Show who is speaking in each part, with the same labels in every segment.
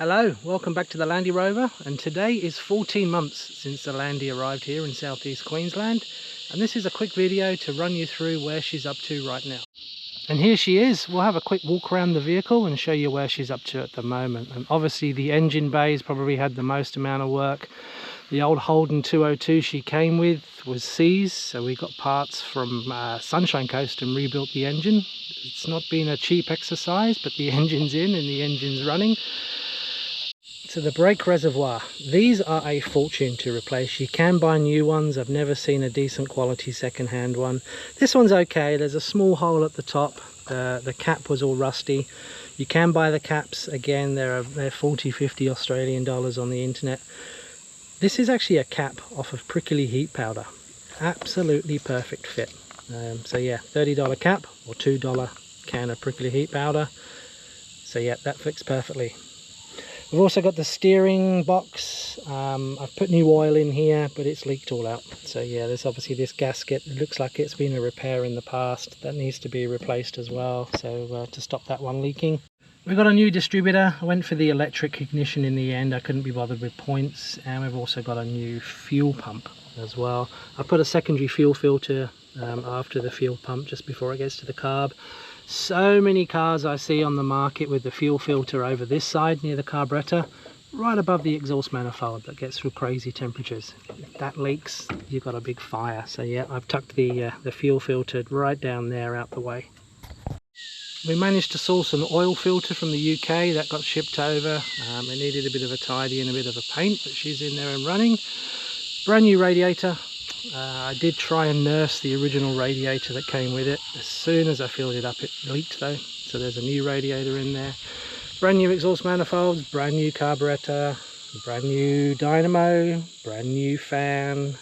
Speaker 1: Hello, welcome back to the Landy Rover, and today is 14 months since the Landy arrived here in southeast Queensland, and this is a quick video to run you through where she's up to right now. And here she is. We'll have a quick walk around the vehicle and show you where she's up to at the moment. And obviously the engine bays probably had the most amount of work. The old Holden 202 she came with was seized, so we got parts from Sunshine Coast and rebuilt the engine. It's not been a cheap exercise, but the engine's in and the engine's running. So the brake reservoir, these are a fortune to replace. You can buy new ones. I've never seen a decent quality second-hand one. This one's okay. There's a small hole at the top. The cap was all rusty. You can buy the caps. Again, they're 40-50 Australian dollars on the internet. This is actually a cap off of prickly heat powder. Absolutely perfect fit. So yeah, $30 cap or $2 can of prickly heat powder. So yeah, that fits perfectly. We've also got the steering box. I've put new oil in here, but it's leaked all out. So yeah, there's obviously this gasket. It looks like it's been a repair in the past. That needs to be replaced as well, so to stop that one leaking. We've got a new distributor. I went for the electric ignition in the end. I couldn't be bothered with points. And we've also got a new fuel pump as well. I put a secondary fuel filter after the fuel pump just before it gets to the carb. So many cars I see on the market with the fuel filter over this side near the carburetor, right above the exhaust manifold that gets through crazy temperatures. If that leaks, you've got a big fire. So yeah, I've tucked the fuel filter right down there out the way. We managed to source an oil filter from the UK that got shipped over. It needed a bit of a tidy and a bit of a paint, but she's in there and running. Brand new radiator. I did try and nurse the original radiator that came with it. As soon as I filled it up, it leaked though. So there's a new radiator in there. Brand new exhaust manifolds, brand new carburetor, brand new dynamo, brand new fan.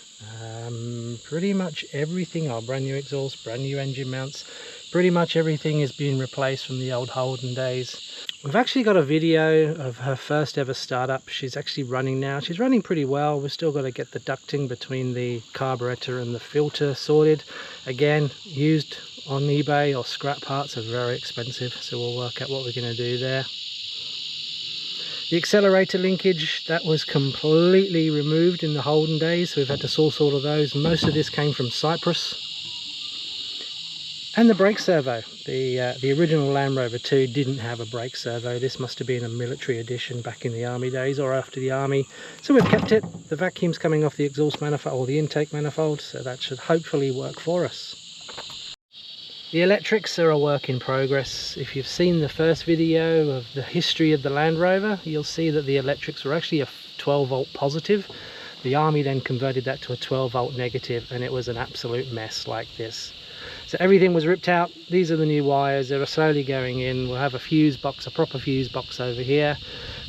Speaker 1: Pretty much everything, brand new exhaust, brand new engine mounts. Pretty much everything is being replaced from the old Holden days. We've actually got a video of her first ever startup. She's actually running now. She's running pretty well. We've still got to get the ducting between the carburetor and the filter sorted. Again, used on eBay or scrap parts are very expensive, so we'll work out what we're going to do there. The accelerator linkage, that was completely removed in the Holden days, so we've had to source all of those. Most of this came from Cyprus. And the brake servo, the original Land Rover 2 didn't have a brake servo. This must have been a military edition back in the army days or after the army. So we've kept it. The vacuum's coming off the exhaust manifold or the intake manifold, so that should hopefully work for us. The electrics are a work in progress. If you've seen the first video of the history of the Land Rover, you'll see that the electrics were actually a 12 volt positive. The army then converted that to a 12 volt negative, and it was an absolute mess like this. So everything was ripped out. These are the new wires. They're slowly going in. We'll have a fuse box, a proper fuse box over here.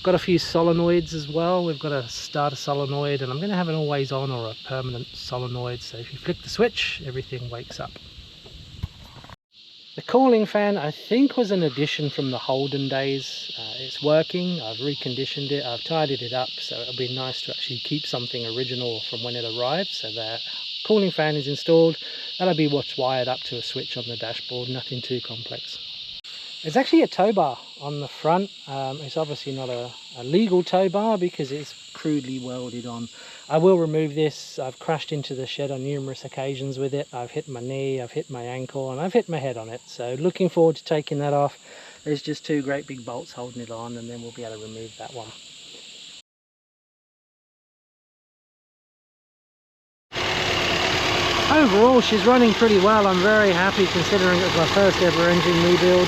Speaker 1: Got a few solenoids as well. We've got to start a solenoid, and I'm going to have an always on or a permanent solenoid. So if you flick the switch, everything wakes up. The cooling fan, I think, was an addition from the Holden days. It's working. I've reconditioned it. I've tidied it up. So it'll be nice to actually keep something original from when it arrived. So that cooling fan is installed. That'll be what's wired up to a switch on the dashboard, nothing too complex. There's actually a tow bar on the front. It's obviously not a legal tow bar because it's crudely welded on. I will remove this. I've crashed into the shed on numerous occasions with it. I've hit my knee, I've hit my ankle, and I've hit my head on it. So looking forward to taking that off. There's just two great big bolts holding it on, and then we'll be able to remove that one. Overall, she's running pretty well. I'm very happy considering it was my first ever engine rebuild.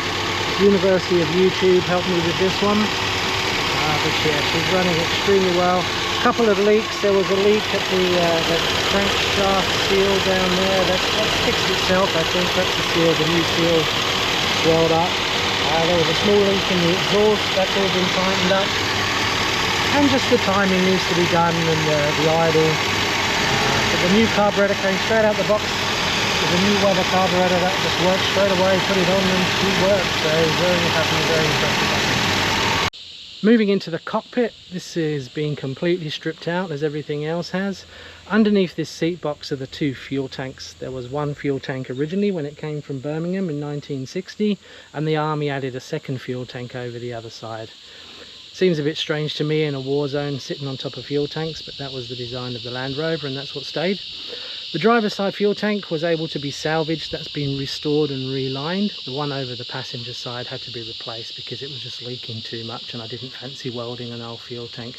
Speaker 1: University of YouTube helped me with this one. But yeah, she's running extremely well. A couple of leaks. There was a leak at the crankshaft seal down there. That's fixed itself, I think. That's the seal, the new seal swelled up. There was a small leak in the exhaust. That's all been tightened up. And just the timing needs to be done, and the idle. The new carburetor came straight out the box with a new weather carburetor. That just worked straight away, put it on and it worked. So very happy, very impressed. Moving into the cockpit, this is being completely stripped out as everything else has. Underneath this seat box are the two fuel tanks. There was one fuel tank originally when it came from Birmingham in 1960, and the Army added a second fuel tank over the other side. Seems a bit strange to me in a war zone sitting on top of fuel tanks, but that was the design of the Land Rover and that's what stayed. The driver's side fuel tank was able to be salvaged. That's been restored and relined. The one over the passenger side had to be replaced because it was just leaking too much and I didn't fancy welding an old fuel tank.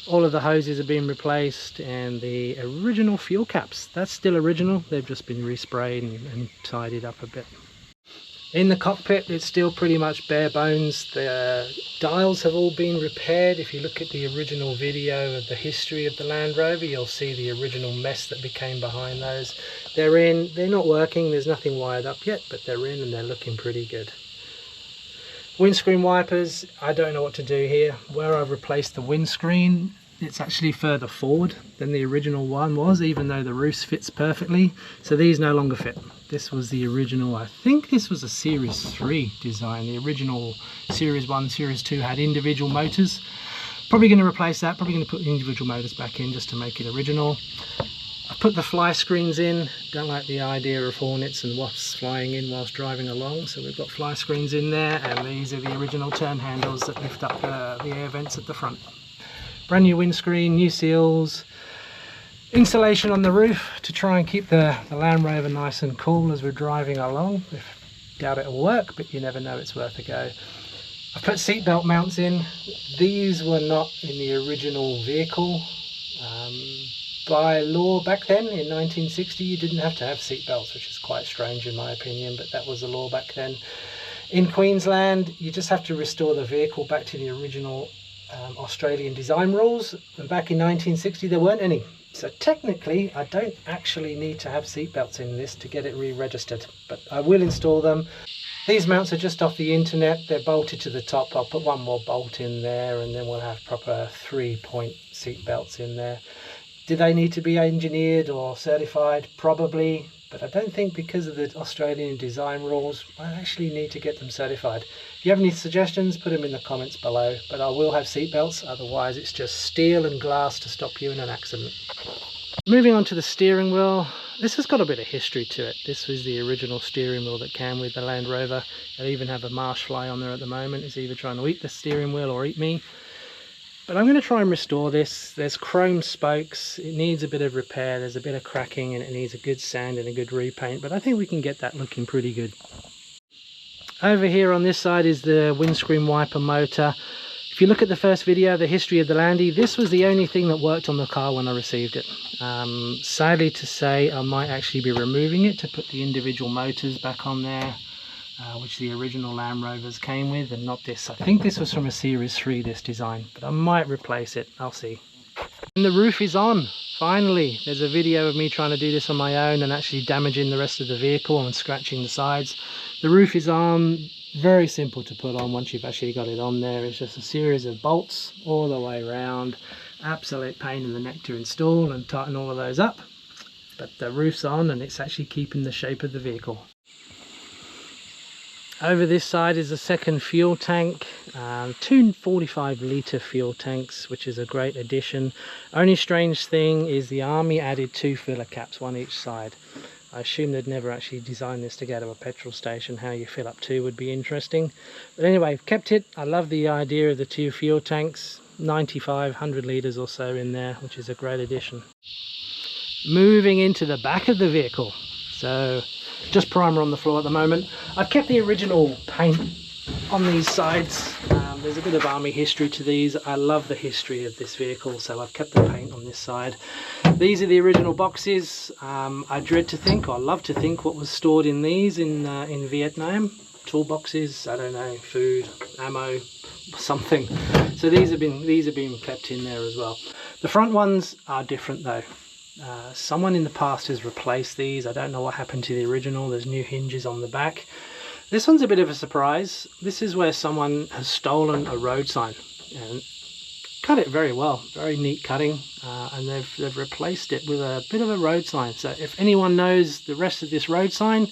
Speaker 1: All of the hoses have been replaced and the original fuel caps, that's still original. They've just been resprayed and tidied up a bit. In the cockpit, it's still pretty much bare bones. The dials have all been repaired. If you look at the original video of the history of the Land Rover, you'll see the original mess that became behind those. They're in, they're not working, there's nothing wired up yet, but they're in and they're looking pretty good. Windscreen wipers, I don't know what to do here. Where I've replaced the windscreen, it's actually further forward than the original one was, even though the roof fits perfectly. So these no longer fit. This was the original, I think this was a Series 3 design. The original Series 1, Series 2 had individual motors. Probably going to replace that, probably going to put the individual motors back in just to make it original. I put the fly screens in. Don't like the idea of hornets and wasps flying in whilst driving along, so we've got fly screens in there, and these are the original turn handles that lift up the air vents at the front. Brand new windscreen, new seals, insulation on the roof to try and keep the Land Rover nice and cool as we're driving along. Doubt it'll work, but you never know, it's worth a go. I put seatbelt mounts in. These were not in the original vehicle. By law back then in 1960 you didn't have to have seatbelts, which is quite strange in my opinion, but that was the law back then. In Queensland you just have to restore the vehicle back to the original Australian design rules, and back in 1960 there weren't any. So technically I don't actually need to have seatbelts in this to get it re-registered, but I will install them. These mounts are just off the internet, they're bolted to the top. I'll put one more bolt in there and then we'll have proper 3-point seatbelts in there. Do they need to be engineered or certified? Probably, but I don't think because of the Australian design rules I actually need to get them certified. If you have any suggestions, put them in the comments below, but I will have seatbelts, otherwise it's just steel and glass to stop you in an accident. Moving on to the steering wheel, this has got a bit of history to it. This was the original steering wheel that came with the Land Rover. I even have a marsh fly on there at the moment. It's either trying to eat the steering wheel or eat me. But I'm going to try and restore this. There's chrome spokes, it needs a bit of repair, there's a bit of cracking and it needs a good sand and a good repaint, but I think we can get that looking pretty good. Over here on this side is the windscreen wiper motor. If you look at the first video, the history of the Landy, this was the only thing that worked on the car when I received it. Sadly to say, I might actually be removing it to put the individual motors back on there, which the original Land Rovers came with, and not this. I think this was from a Series 3, this design, but I might replace it, I'll see. And the roof is on, finally. There's a video of me trying to do this on my own and actually damaging the rest of the vehicle and scratching the sides. The roof is on, very simple to put on once you've actually got it on there. It's just a series of bolts all the way around. Absolute pain in the neck to install and tighten all of those up. But the roof's on and it's actually keeping the shape of the vehicle. Over this side is the second fuel tank, 2 45-litre fuel tanks, which is a great addition. Only strange thing is the Army added 2 filler caps, one each side. I assume they'd never actually designed this to go to a petrol station. How you fill up 2 would be interesting. But anyway, I've kept it. I love the idea of the 2 fuel tanks, 95, 100 litres or so in there, which is a great addition. Moving into the back of the vehicle. So just primer on the floor at the moment. I've kept the original paint on these sides. There's a bit of Army history to these. I love the history of this vehicle, so I've kept the paint on this side. These are the original boxes. I dread to think, or love to think, what was stored in these in Vietnam. Toolboxes, I don't know, food, ammo, something. So these have been kept in there as well. The front ones are different though. Someone in the past has replaced these. I don't know what happened to the original. There's new hinges on the back. This one's a bit of a surprise. This is where someone has stolen a road sign and cut it very well, very neat cutting, and they've replaced it with a bit of a road sign. So if anyone knows the rest of this road sign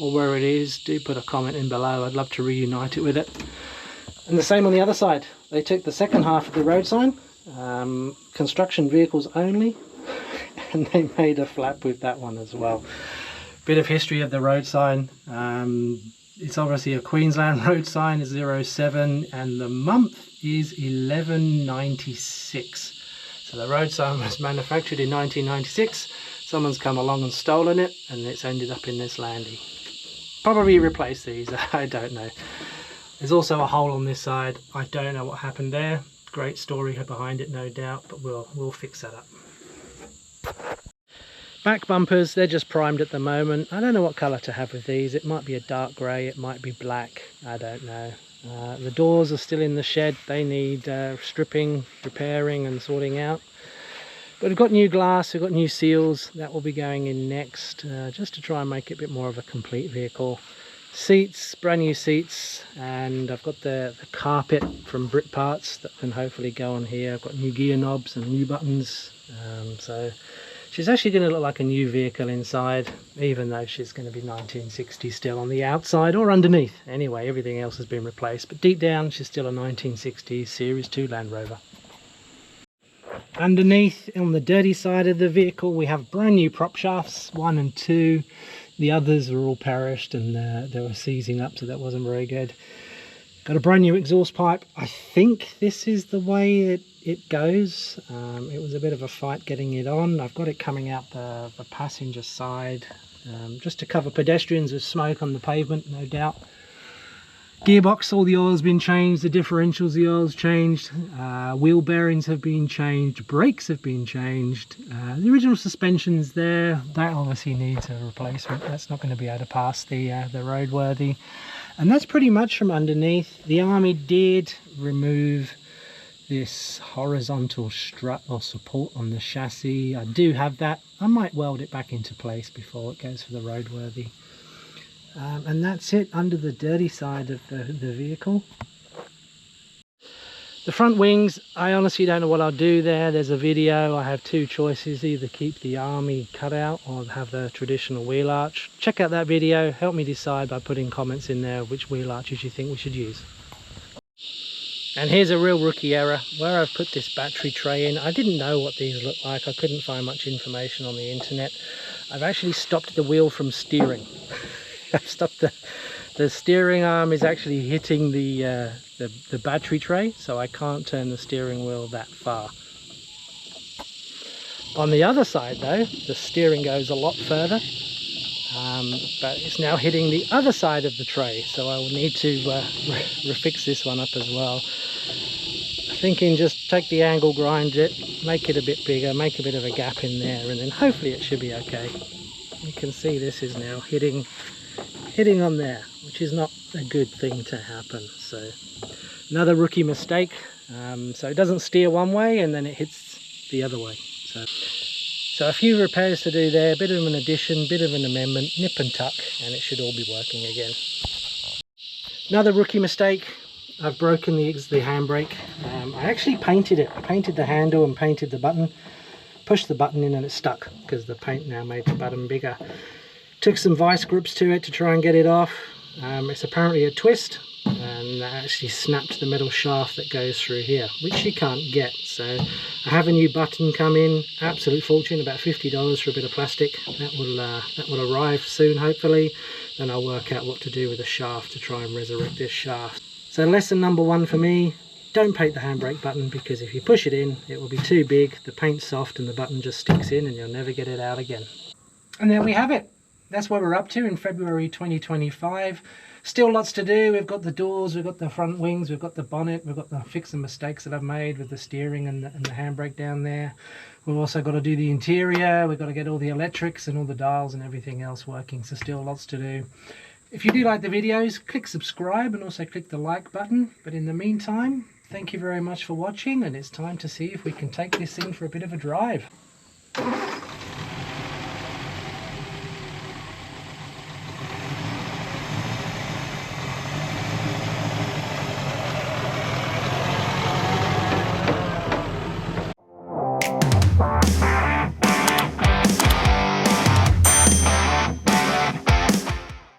Speaker 1: or where it is, do put a comment in below. I'd love to reunite it with it. And the same on the other side. They took the second half of the road sign, construction vehicles only, and they made a flap with that one as well. Bit of history of the road sign. It's obviously a Queensland road sign, 07, and the month is 1196. So the road sign was manufactured in 1996. Someone's come along and stolen it, and it's ended up in this Landy. Probably replace these, I don't know. There's also a hole on this side. I don't know what happened there. Great story behind it, no doubt, but we'll fix that up. Back bumpers, they're just primed at the moment. I don't know what colour to have with these. It might be a dark grey, it might be black, I don't know. The doors are still in the shed. They need stripping, repairing and sorting out. But we've got new glass, we've got new seals. That will be going in next, just to try and make it a bit more of a complete vehicle. Seats, brand new seats, and I've got the carpet from Brit Parts that can hopefully go on here. I've got new gear knobs and new buttons, so she's actually going to look like a new vehicle inside, even though she's going to be 1960 still on the outside or underneath. Anyway, everything else has been replaced, but deep down she's still a 1960s Series 2 Land Rover. Underneath, on the dirty side of the vehicle, we have brand new prop shafts, 1 and 2. The others are all perished and they were seizing up, so that wasn't very good. Got a brand new exhaust pipe. I think this is the way it goes. It was a bit of a fight getting it on. I've got it coming out the passenger side, just to cover pedestrians with smoke on the pavement, no doubt. Gearbox, all the oil's been changed, the differentials, the oil's changed, wheel bearings have been changed, brakes have been changed, the original suspension's there. That obviously needs a replacement. That's not going to be able to pass the roadworthy. And that's pretty much from underneath. The Army did remove this horizontal strut or support on the chassis. I do have that. I might weld it back into place before it goes for the roadworthy. And that's it under the dirty side of the vehicle. The front wings, I honestly don't know what I'll do there. There's a video. I have two choices: either keep the Army cutout or have the traditional wheel arch. Check out that video, help me decide by putting comments in there which wheel arches you think we should use. And here's a real rookie error. Where I've put this battery tray in, I didn't know what these look like. I couldn't find much information on the internet. I've actually stopped the wheel from steering. I've stopped the steering arm is actually hitting the battery tray, so I can't turn the steering wheel that far. On the other side though, the steering goes a lot further, but it's now hitting the other side of the tray, so I will need to refix this one up as well. Thinking just take the angle, grind it, make it a bit bigger, make a bit of a gap in there, and then hopefully it should be okay. You can see this is now hitting on there, which is not a good thing to happen. So another rookie mistake. So it doesn't steer one way and then it hits the other way. So a few repairs to do there, a bit of an addition, bit of an amendment, nip and tuck, and it should all be working again. Another rookie mistake. I've broken the handbrake. I actually painted it. I painted the handle and painted the button. Pushed the button in and it stuck because the paint now made the button bigger. Took some vice grips to it to try and get it off. It's apparently a twist, and that actually snapped the metal shaft that goes through here, which you can't get. So I have a new button come in, absolute fortune, about $50 for a bit of plastic. That will arrive soon, hopefully. Then I'll work out what to do with the shaft to try and resurrect this shaft. So lesson number one for me: don't paint the handbrake button, because if you push it in, it will be too big, the paint's soft and the button just sticks in and you'll never get it out again. And there we have it. That's what we're up to in February 2025. Still lots to do. We've got the doors, we've got the front wings, we've got the bonnet, we've got to fix the mistakes that I've made with the steering and the handbrake down there. We've also got to do the interior, we've got to get all the electrics and all the dials and everything else working, so still lots to do. If you do like the videos, click subscribe and also click the like button. But in the meantime, thank you very much for watching, and it's time to see if we can take this thing for a bit of a drive.